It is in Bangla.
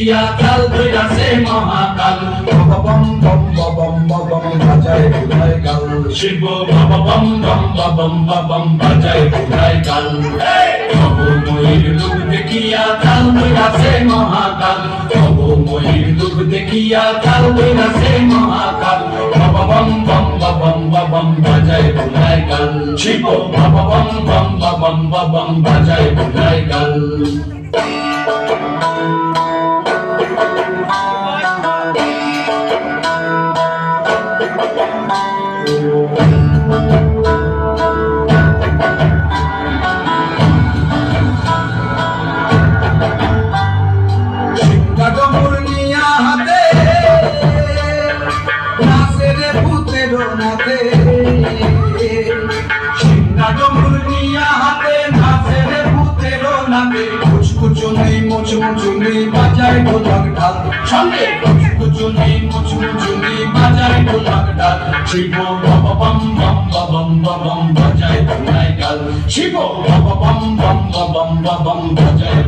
দেখিয়া কাল ধইরাছে মহাকাল। বম বম বম বম বাজায় বুধাই গাল। শিব বাবা বম বম বম বম বাজায় বুধাই গাল। নবময়ীর রূপ দেখিয়া কাল ধইরাছে মহাকাল। নবময়ীর রূপ দেখিয়া কাল ধইরাছে মহাকাল। বাবা বম বম বম বম বাজায় বুধাই গাল। শিব বাবা বম বম বম বাজায় বুধাই গাল। মুচমুচুনি বাজায় ঢোলক ঢাল। সঙ্গে মুচমুচুনি মুচমুচুনি বাজায় ঢোলক ঢাল। শিব বাবা বম বম বাজায় বুধাই গাল। শিব বাবা বম বম বাজায়